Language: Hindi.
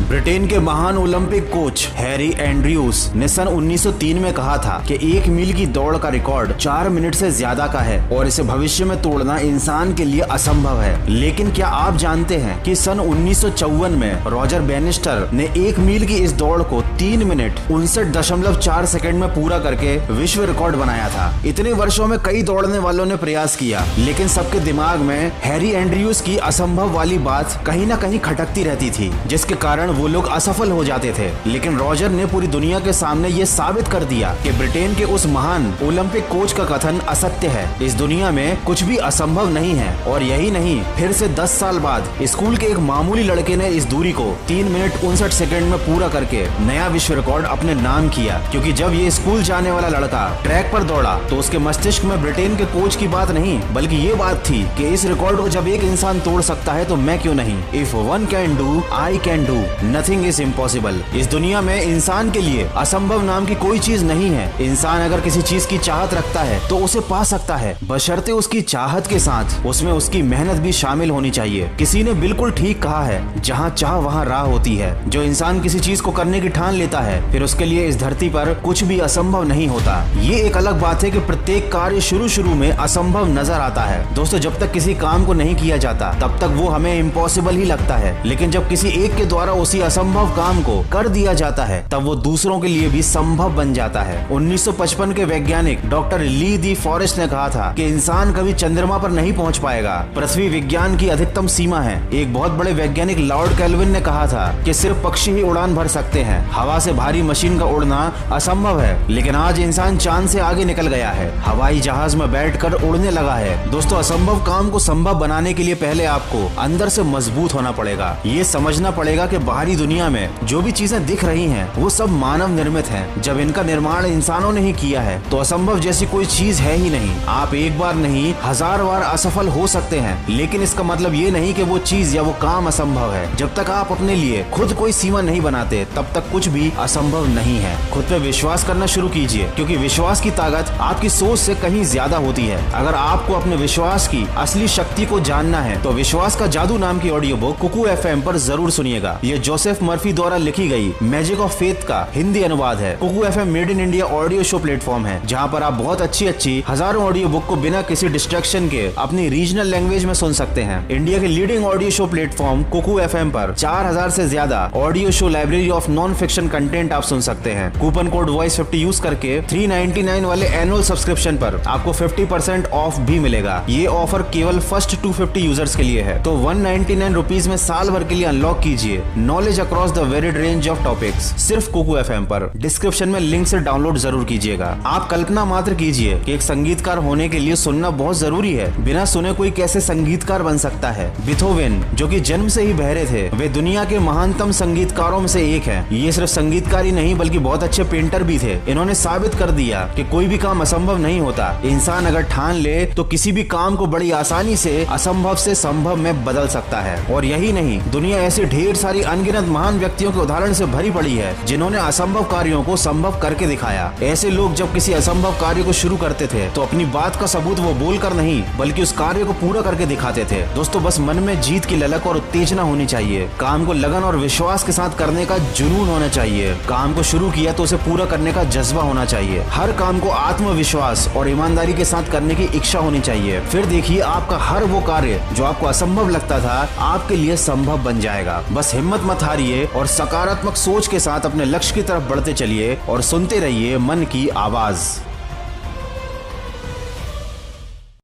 ब्रिटेन के महान ओलंपिक कोच हैरी एंड्रयूज ने सन 1903 में कहा था कि 1 मील की दौड़ का रिकॉर्ड 4 मिनट से ज्यादा का है और इसे भविष्य में तोड़ना इंसान के लिए असंभव है। लेकिन क्या आप जानते हैं कि सन 1954 में रॉजर बैनिस्टर ने 1 मील की इस दौड़ को 3 मिनट 59.4 सेकंड में पूरा करके विश्व रिकॉर्ड बनाया था। इतने वर्षों में कई दौड़ने वालों ने प्रयास किया, लेकिन सबके दिमाग में हैरी एंड्रयूज की असंभव वाली बात कहीं न कहीं खटकती रहती थी, जिसके कारण वो लोग असफल हो जाते थे। लेकिन रॉजर ने पूरी दुनिया के सामने ये साबित कर दिया कि ब्रिटेन के उस महान ओलंपिक कोच का कथन असत्य है। इस दुनिया में कुछ भी असंभव नहीं है। और यही नहीं, फिर से 10 साल बाद स्कूल के एक मामूली लड़के ने इस दूरी को 3 मिनट 59 सेकंड में पूरा करके नया विश्व रिकॉर्ड अपने नाम किया। क्योंकि जब ये स्कूल जाने वाला लड़का ट्रैक पर दौड़ा तो उसके मस्तिष्क में ब्रिटेन के कोच की बात नहीं, बल्कि ये बात थी कि इस रिकॉर्ड को जब एक इंसान तोड़ सकता है तो मैं क्यों नहीं। If one can do, I can do, nothing is impossible. इस दुनिया में इंसान के लिए असंभव नाम की कोई चीज नहीं है। इंसान अगर किसी चीज की चाहत रखता है तो उसे पा सकता है, बशर्ते उसकी चाहत के साथ उसमें उसकी मेहनत भी शामिल होनी चाहिए। किसी ने बिल्कुल ठीक कहा है, जहाँ चाह वहाँ राह होती है। जो इंसान किसी चीज को करने की ठान लेता है, फिर उसके लिए इस धरती पर कुछ भी असंभव नहीं होता। ये एक अलग बात है कि प्रत्येक कार्य शुरू में असंभव नजर आता है। दोस्तों, जब तक किसी काम को नहीं किया जाता तब तक वो हमें इम्पॉसिबल ही लगता है, लेकिन जब किसी एक के द्वारा उसी असंभव काम को कर दिया जाता है तब वो दूसरों के लिए भी संभव बन जाता है। 1955 के वैज्ञानिक डॉक्टर ली दी फॉरेस्ट ने कहा था कि इंसान कभी चंद्रमा पर नहीं पहुंच पाएगा, पृथ्वी विज्ञान की अधिकतम सीमा है। एक बहुत बड़े वैज्ञानिक लॉर्ड केल्विन ने कहा था कि सिर्फ पक्षी ही उड़ान भर सकते हैं, हवा से भारी मशीन का उड़ना असंभव है। लेकिन आज इंसान चांद से आगे निकल गया है, हवाई जहाज में बैठकर उड़ने लगा है। दोस्तों, असंभव काम को संभव बनाने के लिए पहले आपको अंदर से मजबूत होना पड़ेगा। ये समझना पड़ेगा कि बाहरी दुनिया में जो भी चीजें दिख रही हैं, वो सब मानव निर्मित हैं। जब इनका निर्माण इंसानों ने ही किया है तो असंभव जैसी कोई चीज है ही नहीं। आप एक बार नहीं 1000 बार असफल हो सकते हैं, लेकिन इसका मतलब ये नहीं कि वो चीज या वो काम असंभव है। जब तक आप अपने लिए खुद कोई सीमा नहीं बनाते तब तक कुछ भी असंभव नहीं है। खुद पे विश्वास करना शुरू कीजिए, क्योंकि विश्वास की ताकत आपकी सोच से कहीं ज्यादा होती है। अगर आपको अपने विश्वास की असली शक्ति को जानना है तो विश्वास का जादू नाम की ऑडियो बुक कुकू FM पर जरूर सुनिएगा। ये जोसेफ मर्फी द्वारा लिखी गई मैजिक ऑफ फेथ का हिंदी अनुवाद है। Kuku FM made in India audio show platform है, जहाँ पर आप बहुत अच्छी हजारों ऑडियो बुक को बिना किसी डिस्ट्रैक्शन के अपनी रीजनल लैंग्वेज में सुन सकते हैं। इंडिया के leading audio show platform Kuku FM पर 4000 से ज्यादा audio show library of non fiction content आप सुन सकते हैं। कूपन कोड वॉइस 50 यूज करके 399 वाले एनुअल सब्सक्रिप्शन पर आपको 50% ऑफ भी मिलेगा। ये ऑफर केवल फर्स्ट 250 यूजर्स के लिए है, तो 199 रुपीज में साल भर के लिए अनलॉक कीजिए knowledge across the varied range of topics, सिर्फ कुकू FM पर। डिस्क्रिप्शन में लिंक से डाउनलोड जरूर कीजिएगा। आप कल्पना मात्र कीजिए कि एक संगीतकार होने के लिए सुनना बहुत जरूरी है। बिना सुने कोई कैसे संगीतकार बन सकता है। बीथोवेन, जो कि जन्म से ही बहरे थे, वे दुनिया के महानतम संगीतकारों में से एक हैं। ये सिर्फ संगीतकार ही नहीं बल्कि बहुत अच्छे पेंटर भी थे। इन्होंने साबित कर दिया कि कोई भी काम असंभव नहीं होता। इंसान अगर ठान ले तो किसी भी काम को बड़ी आसानी से असंभव से संभव में बदल सकता है। और यही नहीं, दुनिया ऐसी ढेर सारी अनगिनत महान व्यक्तियों के उदाहरण से भरी पड़ी है, जिन्होंने असंभव कार्यों को संभव करके दिखाया। ऐसे लोग जब किसी असंभव कार्य को शुरू करते थे तो अपनी बात का सबूत वो बोलकर नहीं बल्कि उस कार्य को पूरा करके दिखाते थे। दोस्तों, बस मन में जीत की ललक और उत्तेजना होनी चाहिए। काम को लगन और विश्वास के साथ करने का जुनून होना चाहिए। काम को शुरू किया तो उसे पूरा करने का जज्बा होना चाहिए। हर काम को आत्मविश्वास और ईमानदारी के साथ करने की इच्छा होनी चाहिए। फिर देखिए, आपका हर वो कार्य जो आपको असंभव लगता था आपके लिए संभव बन जाएगा। बस हिम्मत मत हारिए और सकारात्मक सोच के साथ अपने लक्ष्य की तरफ बढ़ते चलिए और सुनते रहिए मन की आवाज।